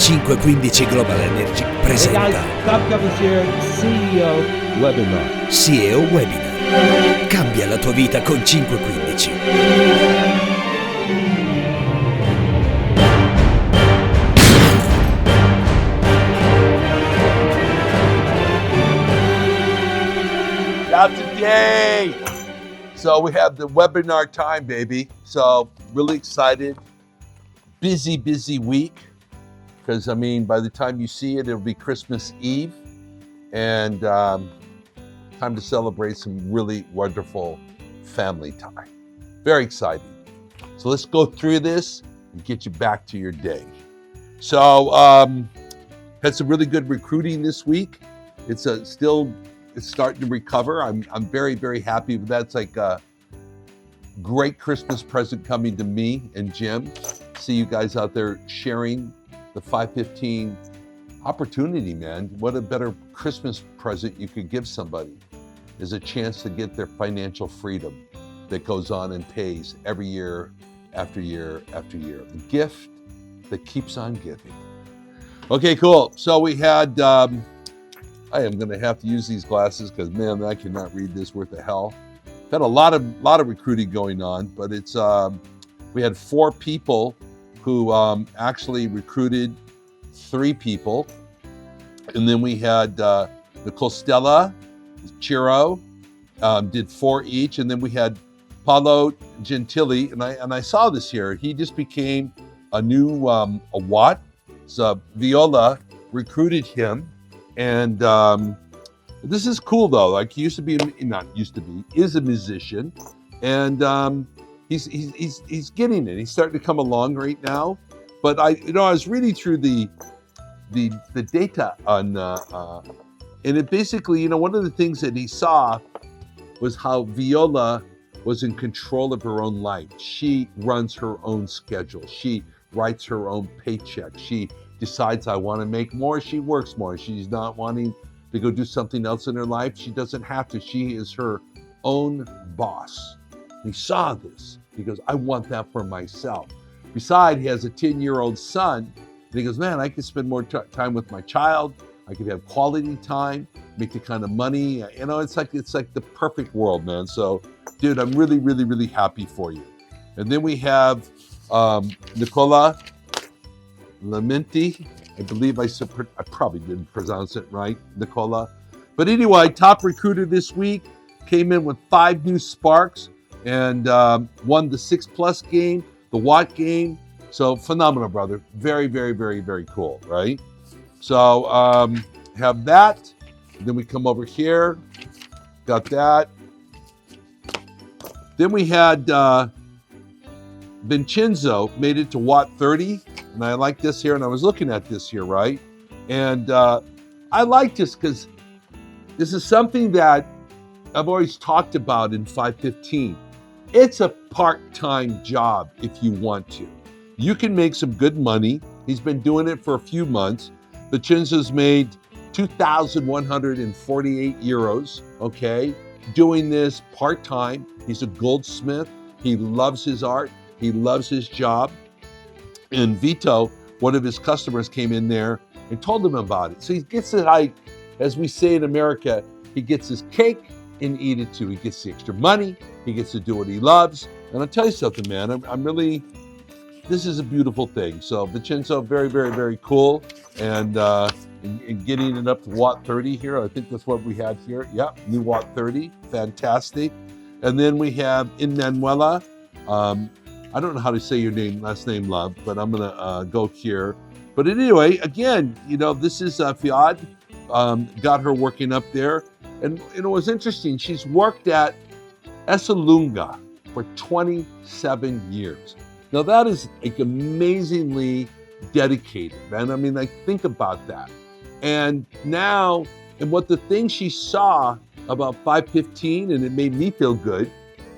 515 Global Energy presenta Hey guys, Bob Cummins here, CEO Webinar. CEO Webinar. Cambia la tua vita con 515. Out today. So we have the webinar time, baby. So really excited. Busy week. Because I mean, by the time you see it, it'll be Christmas Eve. And time to celebrate some really wonderful family time. Very exciting. So let's go through this and get you back to your day. So had some really good recruiting this week. It's starting to recover. I'm very happy with that. It's like a great Christmas present coming to me and Jim. See you guys out there sharing the 515 opportunity, man. What a better Christmas present you could give somebody is a chance to get their financial freedom that goes on and pays every year after year after year. The gift that keeps on giving. Okay, cool. So we had I am going to have to use these glasses because, man, I cannot read this worth of hell. Had a lot of recruiting going on, but it's we had 4 people who actually recruited 3 people, and then we had Nicole Stella, Chiro, did 4 each, and then we had Paolo Gentili, and I saw this here. He just became a new a Watt. So Viola recruited him. And this is cool though. Like he is a musician, and he's getting it. He's starting to come along right now. But I was reading through the data on, and it basically, one of the things that he saw was how Viola was in control of her own life. She runs her own schedule. She writes her own paycheck. She decides I want to make more, she works more. She's not wanting to go do something else in her life. She doesn't have to. She is her own boss. He saw this. He goes, I want that for myself. Besides, he has a 10-year-old son. And he goes, man, I could spend more time with my child. I could have quality time, make the kind of money. It's like the perfect world, man. So, dude, I'm really happy for you. And then we have Nicola Lamenti, I believe I probably didn't pronounce it right, Nicola. But anyway, top recruiter this week, came in with 5 new sparks and won the 6+ game, the Watt game. So phenomenal, brother. Very cool, right? So have that. Then we come over here, got that. Then we had Vincenzo made it to Watt 30. And I like this here, and I was looking at this here, right? And I like this because this is something that I've always talked about in 515. It's a part-time job if you want to. You can make some good money. He's been doing it for a few months. Vincenzo's made 2,148 euros, okay? Doing this part-time. He's a goldsmith. He loves his art. He loves his job. And Vito, one of his customers, came in there and told him about it. So he gets it, as we say in America, he gets his cake and eat it too. He gets the extra money. He gets to do what he loves. And I'll tell you something, man, I'm really, this is a beautiful thing. So Vincenzo, very cool. And getting it up to Watt 30 here. I think that's what we had here. Yep, new Watt 30, fantastic. And then we have Emanuela. I don't know how to say your last name, love, but I'm going to go here. But anyway, again, this is Fiad, got her working up there. And it was interesting. She's worked at Esselunga for 27 years. Now, that is like amazingly dedicated, man. I mean, think about that. And now, and what the thing she saw about 515, and it made me feel good,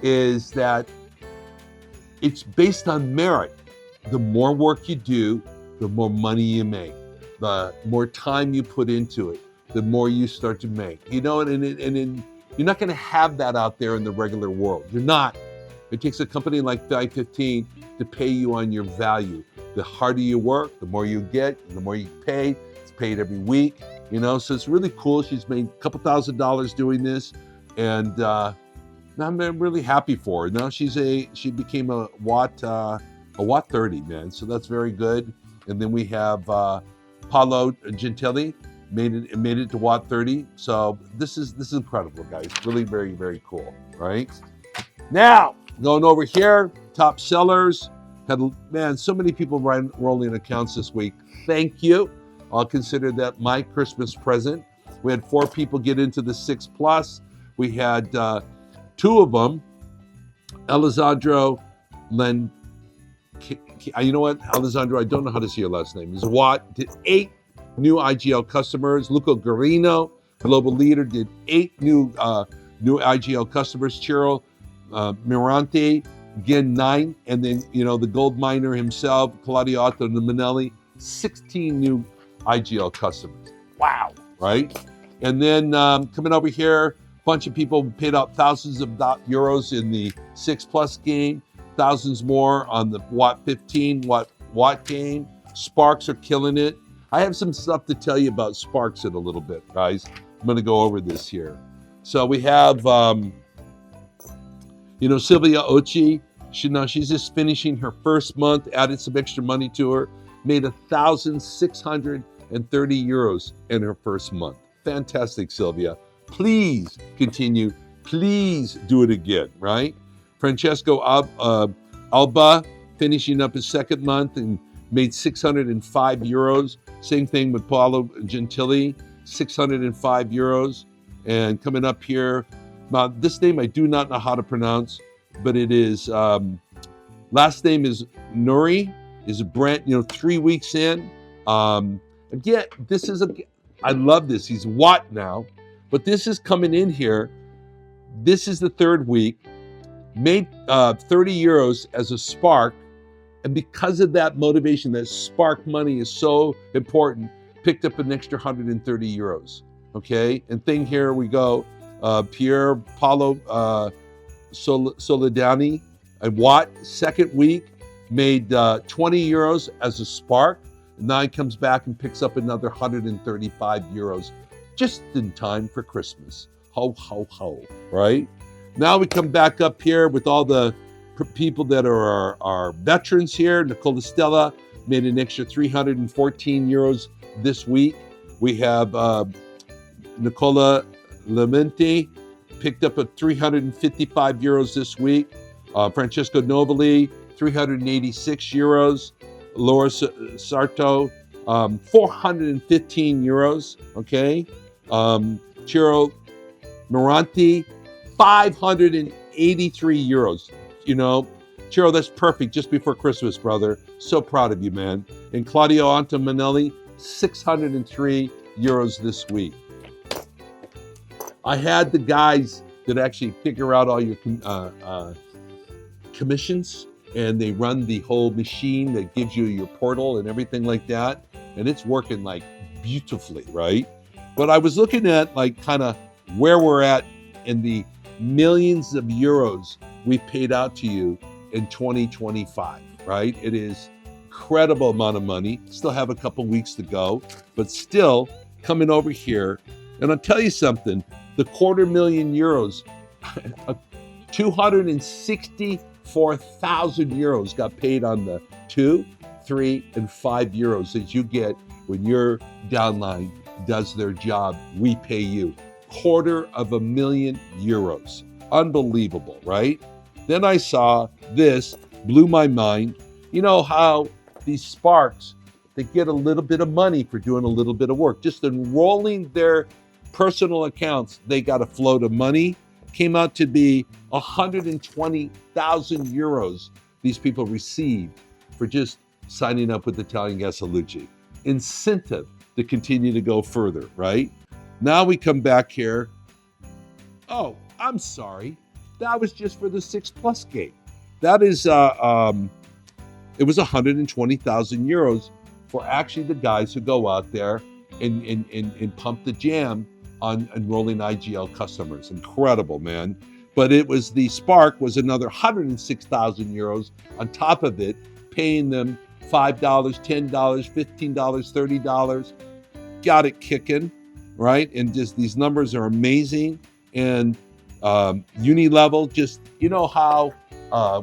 is that it's based on merit. The more work you do, the more money you make. The more time you put into it, the more you start to make. And you're not going to have that out there in the regular world. You're not. It takes a company like 515 to pay you on your value. the harder you work, the more you get, and the more you pay. It's paid every week, so it's really cool. She's made a couple $1,000s doing this, and I'm really happy for her. Now she became a watt 30, man. So that's very good. And then we have Paolo Gentili made it to watt 30. So this is incredible, guys. Really very, very cool, right? Now going over here, top sellers. Had, man, so many people rolling accounts this week. Thank you. I'll consider that my Christmas present. We had 4 people get into the 6 plus. We had 2 of them, Alessandro Len. You know what, Alessandro? I don't know how to say your last name. Is Watt did 8 new IGL customers. Luca Guarino, global leader, did 8 new IGL customers. Ciro Mirante, again 9, and then the gold miner himself, Claudio Otto Manelli, 16 new IGL customers. Wow, right? And then coming over here, a bunch of people paid out thousands of euros in the 6 plus game, thousands more on the Watt 15 Watt game. Sparks are killing it. I have some stuff to tell you about Sparks in a little bit, guys. I'm going to go over this here. So we have, Sylvia Ochi. She's just finishing her first month, added some extra money to her, made 1,630 euros in her first month. Fantastic, Sylvia. Please continue. Please do it again, right? Francesco Alba finishing up his second month and made 605 euros. Same thing with Paolo Gentili, 605 euros. And coming up here, now this name I do not know how to pronounce, but it is, last name is Nuri, is a brand, 3 weeks in. Again, I love this. He's Watt now, but this is coming in here. This is the 3rd week, made 30 euros as a spark. And because of that motivation, that spark money is so important, picked up an extra 130 euros. Okay, and thing here we go. Pier Paolo Soledani, a Watt, 2nd week, made 20 euros as a spark. And now he comes back and picks up another 135 euros just in time for Christmas. Ho, ho, ho, right? Now we come back up here with all the people that are our veterans here. Nicola Stella made an extra 314 euros this week. We have Nicola Lamenti picked up a 355 euros this week. Francesco Novali, 386 euros. Laura Sarto, 415 euros. Okay. Ciro Miranti, 583 euros. Ciro, that's perfect just before Christmas, brother. So proud of you, man. And Claudio Antominelli, 603 euros this week. I had the guys that actually figure out all your commissions, and they run the whole machine that gives you your portal and everything like that. And it's working like beautifully, right? But I was looking at kind of where we're at in the millions of euros we paid out to you in 2025, right? It is incredible amount of money. Still have a couple weeks to go, but still coming over here. And I'll tell you something, the €250,000 euros, 264,000 euros got paid on the 2, 3, and 5 euros that you get when your downline does their job. We pay you €250,000 euros. Unbelievable, right? Then I saw this, blew my mind. You know how these Sparks, they get a little bit of money for doing a little bit of work. Just enrolling their personal accounts, they got a float of money. Came out to be 120,000 euros these people received for just signing up with Italian Gasalucci. Incentive to continue to go further, right? Now we come back here. Oh, I'm sorry. That was just for the 6+ game. That is, it was 120,000 euros for actually the guys who go out there and pump the jam on enrolling IGL customers. Incredible, man. But it was the Spark was another 106,000 euros on top of it, paying them $5, $10, $15, $30. Got it kicking, right? And just these numbers are amazing. And uni level, just, you know how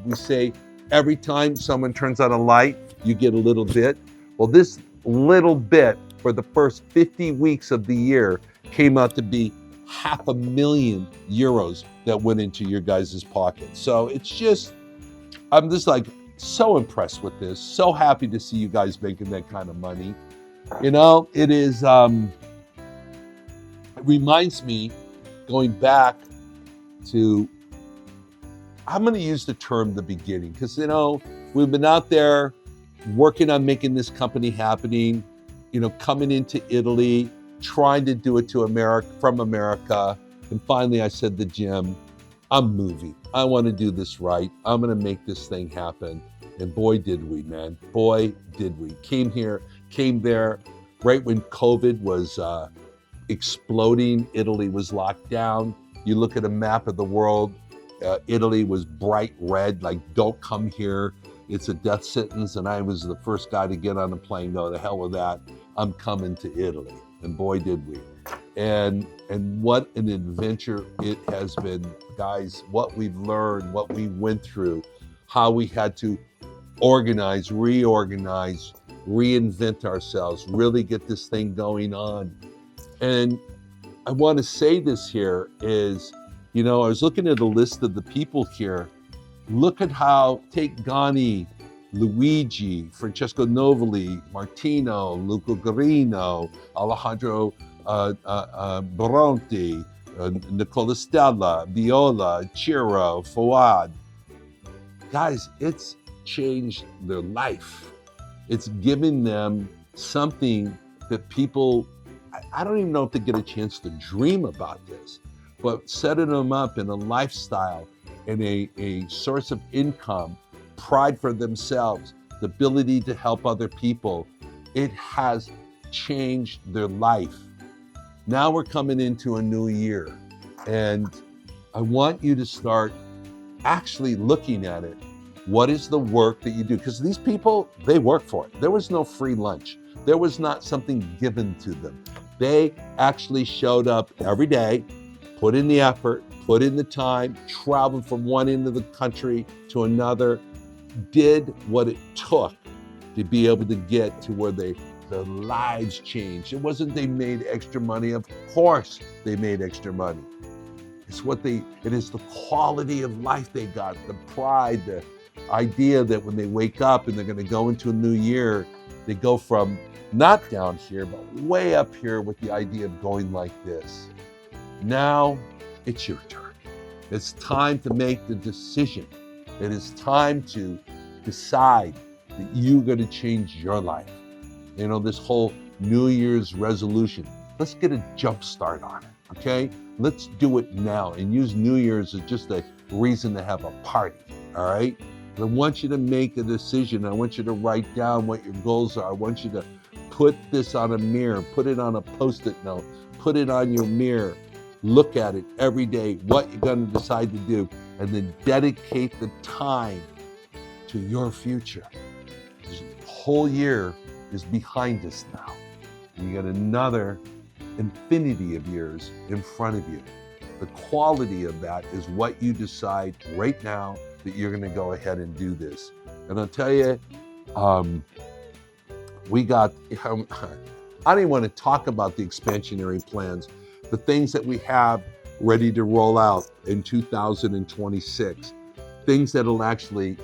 we say every time someone turns on a light, you get a little bit. Well, this little bit for the first 50 weeks of the year came out to be €500,000 that went into your guys' pocket. So it's just, I'm just like so impressed with this. So happy to see you guys making that kind of money. You know, it is, it reminds me going back to, I'm going to use the term the beginning, because, you know, we've been out there working on making this company happening, you know, coming into Italy, trying to do it to America, from America. And finally I said to Jim, I'm moving. I want to do this right. I'm going to make this thing happen. And boy, did we, man. Boy, did we. Came here, came there, right when COVID was exploding. Italy was locked down. You look at a map of the world, Italy was bright red, like, don't come here. It's a death sentence. And I was the first guy to get on a plane, go, the hell with that. I'm coming to Italy. And boy, did we. And what an adventure it has been, guys. What we've learned, what we went through, how we had to organize, reorganize, reinvent ourselves, really get this thing going on. And I want to say this here is, you know, I was looking at a list of the people here. Look at how, take Gani, Luigi, Francesco Novali, Martino, Luca Guarino, Alejandro Bronte, Nicola Stella, Viola, Ciro, Fawad. Guys, it's changed their life. It's given them something that people, I don't even know if they get a chance to dream about this, but setting them up in a lifestyle and a source of income, pride for themselves, the ability to help other people. It has changed their life. Now we're coming into a new year, and I want you to start actually looking at it. What is the work that you do? Because these people, they work for it. There was no free lunch. There was not something given to them. They actually showed up every day, put in the effort, put in the time, traveled from one end of the country to another, did what it took to be able to get to where their lives changed. It wasn't they made extra money. Of course they made extra money. It's it is the quality of life they got, the pride, the idea that when they wake up and they're going to go into a new year, they go from not down here, but way up here with the idea of going like this. Now it's your turn. It's time to make the decision. It is time to decide that you're going to change your life. You know, this whole New Year's resolution, let's get a jump start on it, okay? Let's do it now and use New Year's as just a reason to have a party, all right? I want you to make a decision. I want you to write down what your goals are. I want you to put this on a mirror, put it on a Post-it note, put it on your mirror. Look at it every day, what you're going to decide to do, and then dedicate the time to your future. This whole year is behind us now. You got another infinity of years in front of you. The quality of that is what you decide right now that you're going to go ahead and do this. And I'll tell you, we got, I don't even want to talk about the expansionary plans, the things that we have ready to roll out in 2026, things that'll actually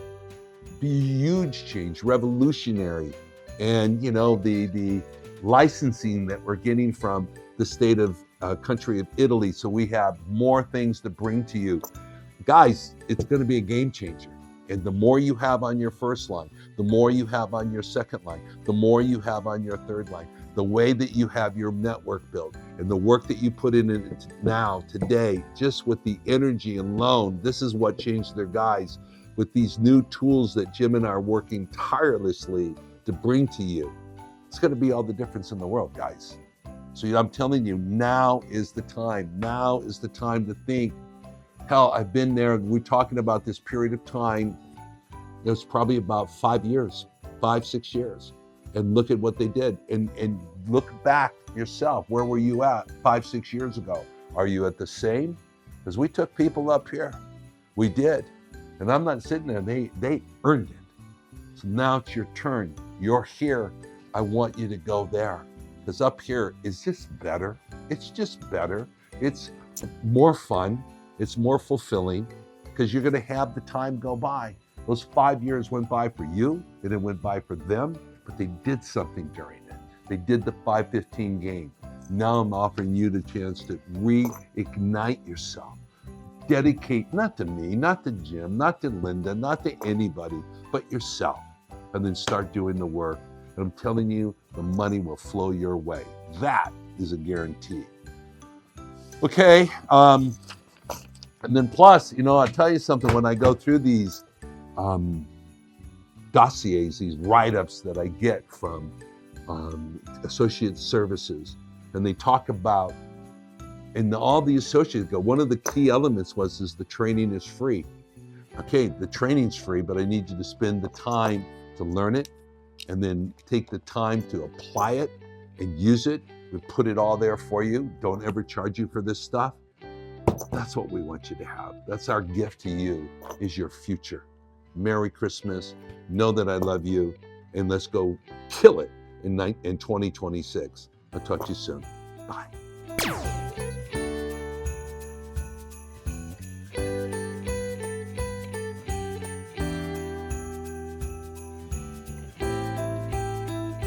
be huge change, revolutionary. And, you know, the licensing that we're getting from the state of country of Italy. So we have more things to bring to you. Guys, it's going to be a game changer. And the more you have on your first line, the more you have on your second line, the more you have on your third line, the way that you have your network built and the work that you put in it now, today, just with the energy alone, this is what changed their guys with these new tools that Jim and I are working tirelessly to bring to you. It's going to be all the difference in the world, guys. So I'm telling you, now is the time. Now is the time to think. Hell, I've been there. We're talking about this period of time. It was probably about 5 years, 5, 6 years and look at what they did and look back yourself. Where were you at 5, 6 years ago? Are you at the same? Because we took people up here. We did. And I'm not sitting there. They earned it. So now it's your turn. You're here. I want you to go there. Because up here is just better. It's just better. It's more fun. It's more fulfilling because you're going to have the time go by. Those 5 years went by for you and it went by for them, but they did something during it. They did the 5-15 game. Now I'm offering you the chance to reignite yourself. Dedicate, not to me, not to Jim, not to Linda, not to anybody, but yourself. And then start doing the work. And I'm telling you, the money will flow your way. That is a guarantee. Okay, and then plus, I'll tell you something, when I go through these dossiers, these write-ups that I get from associate services, and they talk about, and all the associates go, one of the key elements is the training is free. Okay, the training's free, but I need you to spend the time to learn it and then take the time to apply it and use it. We put it all there for you. Don't ever charge you for this stuff. That's what we want you to have. That's our gift to you, is your future. Merry Christmas. Know that I love you. And let's go kill it in 2026. I'll talk to you soon. Bye.